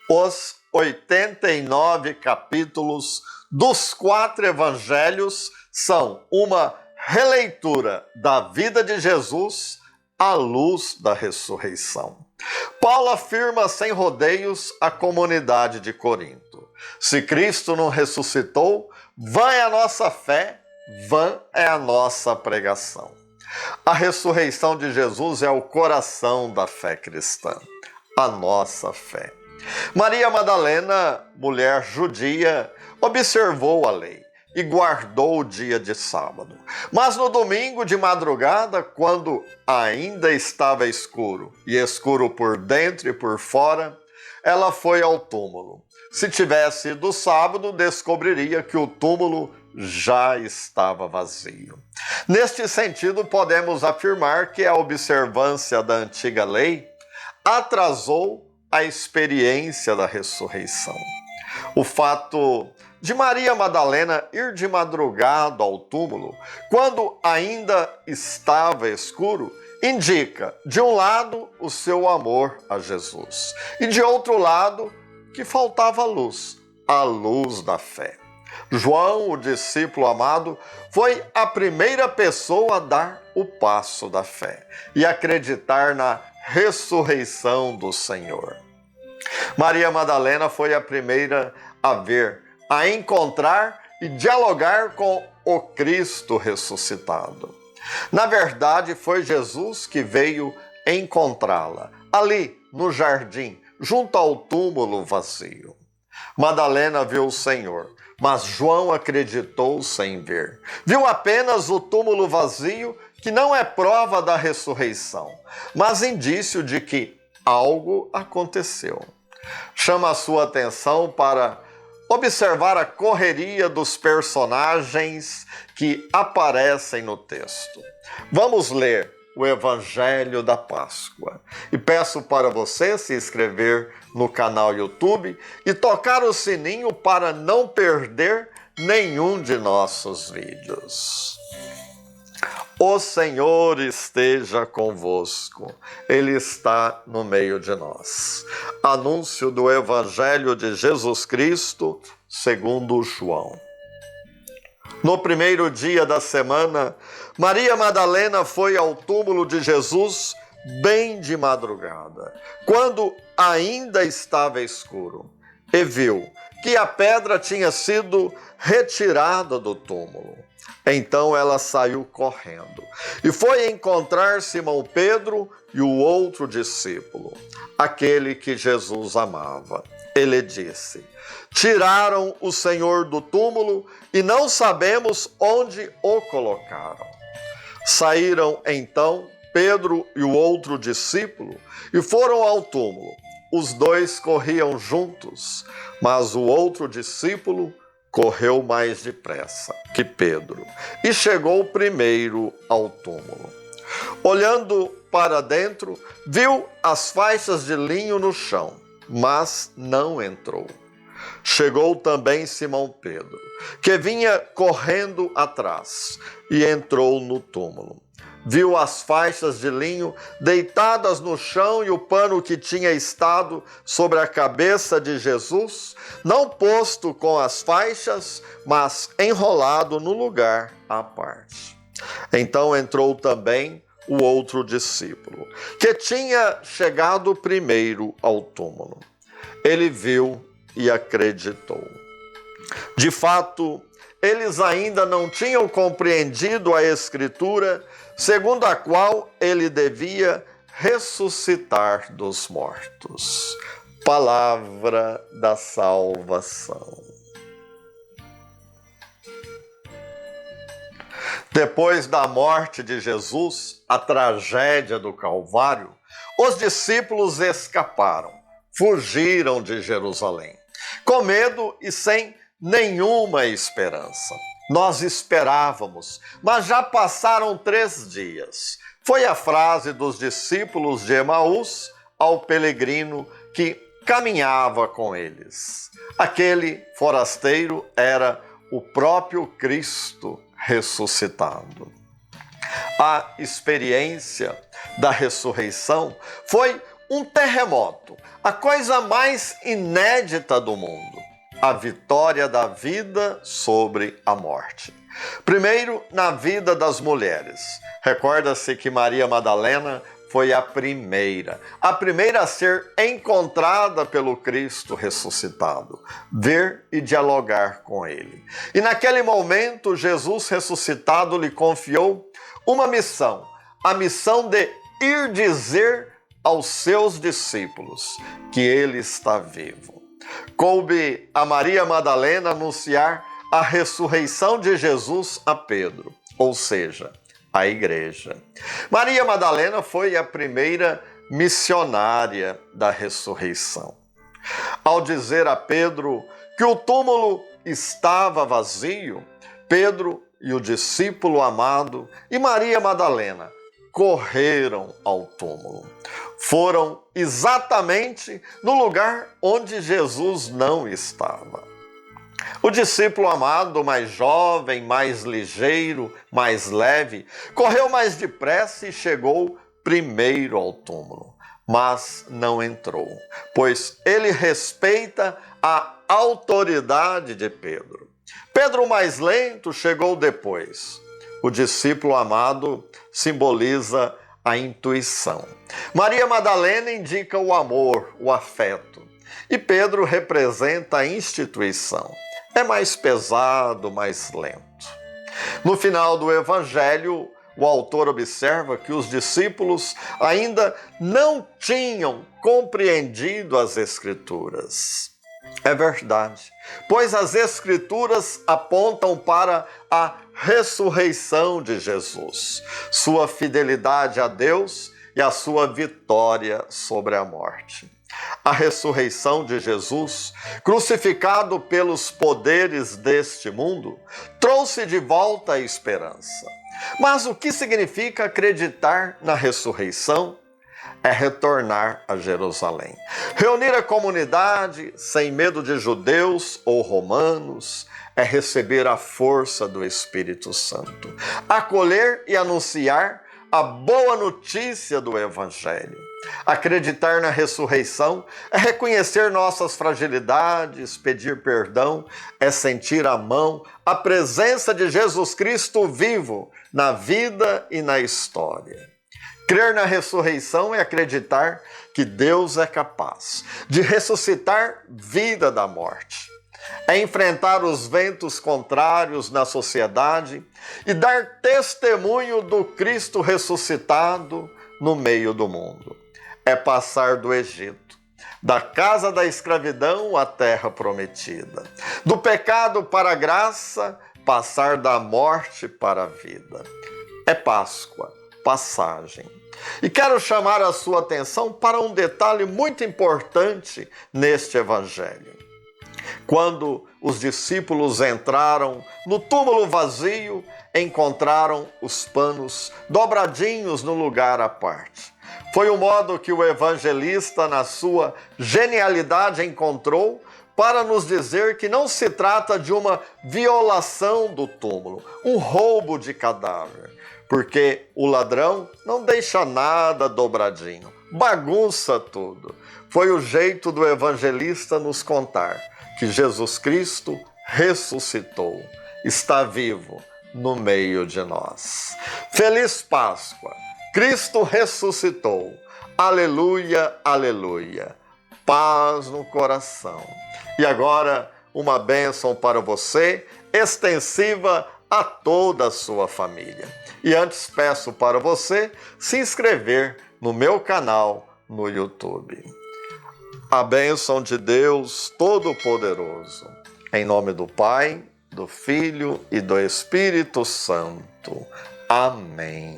Os 89 capítulos dos 4 evangelhos são uma releitura da vida de Jesus à luz da ressurreição. Paulo afirma sem rodeios à comunidade de Corinto: se Cristo não ressuscitou, vã é a nossa fé, vã é a nossa pregação. A ressurreição de Jesus é o coração da fé cristã, a nossa fé. Maria Madalena, mulher judia, observou a lei e guardou o dia de sábado. Mas no domingo de madrugada, quando ainda estava escuro, e escuro por dentro e por fora, ela foi ao túmulo. Se tivesse ido sábado, descobriria que o túmulo já estava vazio. Neste sentido, podemos afirmar que a observância da antiga lei atrasou a experiência da ressurreição. O fato de Maria Madalena ir de madrugada ao túmulo, quando ainda estava escuro, indica, de um lado, o seu amor a Jesus, e de outro lado, que faltava luz, a luz da fé. João, o discípulo amado, foi a primeira pessoa a dar o passo da fé e acreditar na ressurreição do Senhor. Maria Madalena foi a primeira a ver, a encontrar e dialogar com o Cristo ressuscitado. Na verdade, foi Jesus que veio encontrá-la, ali no jardim, junto ao túmulo vazio. Madalena viu o Senhor, mas João acreditou sem ver. Viu apenas o túmulo vazio, que não é prova da ressurreição, mas indício de que algo aconteceu. Chama a sua atenção para observar a correria dos personagens que aparecem no texto. Vamos ler o Evangelho da Páscoa. E peço para você se inscrever no canal YouTube e tocar o sininho para não perder nenhum de nossos vídeos. O Senhor esteja convosco, Ele está no meio de nós. Anúncio do Evangelho de Jesus Cristo, segundo João. No primeiro dia da semana, Maria Madalena foi ao túmulo de Jesus bem de madrugada, quando ainda estava escuro, e viu que a pedra tinha sido retirada do túmulo. Então ela saiu correndo e foi encontrar Simão Pedro e o outro discípulo, aquele que Jesus amava. Ele disse: tiraram o Senhor do túmulo e não sabemos onde o colocaram. Saíram então Pedro e o outro discípulo e foram ao túmulo. Os dois corriam juntos, mas o outro discípulo correu mais depressa que Pedro e chegou primeiro ao túmulo. Olhando para dentro, viu as faixas de linho no chão, mas não entrou. Chegou também Simão Pedro, que vinha correndo atrás, e entrou no túmulo. Viu as faixas de linho deitadas no chão e o pano que tinha estado sobre a cabeça de Jesus, não posto com as faixas, mas enrolado no lugar à parte. Então entrou também o outro discípulo, que tinha chegado primeiro ao túmulo. Ele viu e acreditou. De fato, eles ainda não tinham compreendido a Escritura, segundo a qual ele devia ressuscitar dos mortos. Palavra da salvação. Depois da morte de Jesus, a tragédia do Calvário, os discípulos escaparam, fugiram de Jerusalém, com medo e sem nenhuma esperança. Nós esperávamos, mas já passaram 3 dias. Foi a frase dos discípulos de Emaús ao peregrino que caminhava com eles. Aquele forasteiro era o próprio Cristo ressuscitado. A experiência da ressurreição foi um terremoto, a coisa mais inédita do mundo, a vitória da vida sobre a morte. Primeiro, na vida das mulheres. Recorda-se que Maria Madalena foi a primeira a ser encontrada pelo Cristo ressuscitado, ver e dialogar com ele. E naquele momento, Jesus ressuscitado lhe confiou uma missão, a missão de ir dizer aos seus discípulos que ele está vivo. Coube a Maria Madalena anunciar a ressurreição de Jesus a Pedro, ou seja, a igreja. Maria Madalena foi a primeira missionária da ressurreição. Ao dizer a Pedro que o túmulo estava vazio, Pedro e o discípulo amado e Maria Madalena correram ao túmulo. Foram exatamente no lugar onde Jesus não estava. O discípulo amado, mais jovem, mais ligeiro, mais leve, correu mais depressa e chegou primeiro ao túmulo, mas não entrou, pois ele respeita a autoridade de Pedro. Pedro, mais lento, chegou depois. O discípulo amado simboliza a intuição. Maria Madalena indica o amor, o afeto. E Pedro representa a instituição. É mais pesado, mais lento. No final do Evangelho, o autor observa que os discípulos ainda não tinham compreendido as Escrituras. É verdade, pois as Escrituras apontam para a ressurreição de Jesus, sua fidelidade a Deus e a sua vitória sobre a morte. A ressurreição de Jesus, crucificado pelos poderes deste mundo, trouxe de volta a esperança. Mas o que significa acreditar na ressurreição? É retornar a Jerusalém. Reunir a comunidade sem medo de judeus ou romanos é receber a força do Espírito Santo. Acolher e anunciar a boa notícia do Evangelho. Acreditar na ressurreição é reconhecer nossas fragilidades, pedir perdão, é sentir a mão, a presença de Jesus Cristo vivo na vida e na história. Crer na ressurreição é acreditar que Deus é capaz de ressuscitar vida da morte. É enfrentar os ventos contrários na sociedade e dar testemunho do Cristo ressuscitado no meio do mundo. É passar do Egito, da casa da escravidão à terra prometida, do pecado para a graça, passar da morte para a vida. É Páscoa, passagem. E quero chamar a sua atenção para um detalhe muito importante neste Evangelho. Quando os discípulos entraram no túmulo vazio, encontraram os panos dobradinhos no lugar à parte. Foi o modo que o evangelista, na sua genialidade, encontrou para nos dizer que não se trata de uma violação do túmulo, um roubo de cadáver, porque o ladrão não deixa nada dobradinho, bagunça tudo. Foi o jeito do evangelista nos contar que Jesus Cristo ressuscitou, está vivo no meio de nós. Feliz Páscoa! Cristo ressuscitou. Aleluia, aleluia. Paz no coração. E agora, uma bênção para você, extensiva a toda a sua família. E antes peço para você se inscrever no meu canal no YouTube. A bênção de Deus Todo-Poderoso, em nome do Pai, do Filho e do Espírito Santo. Amém.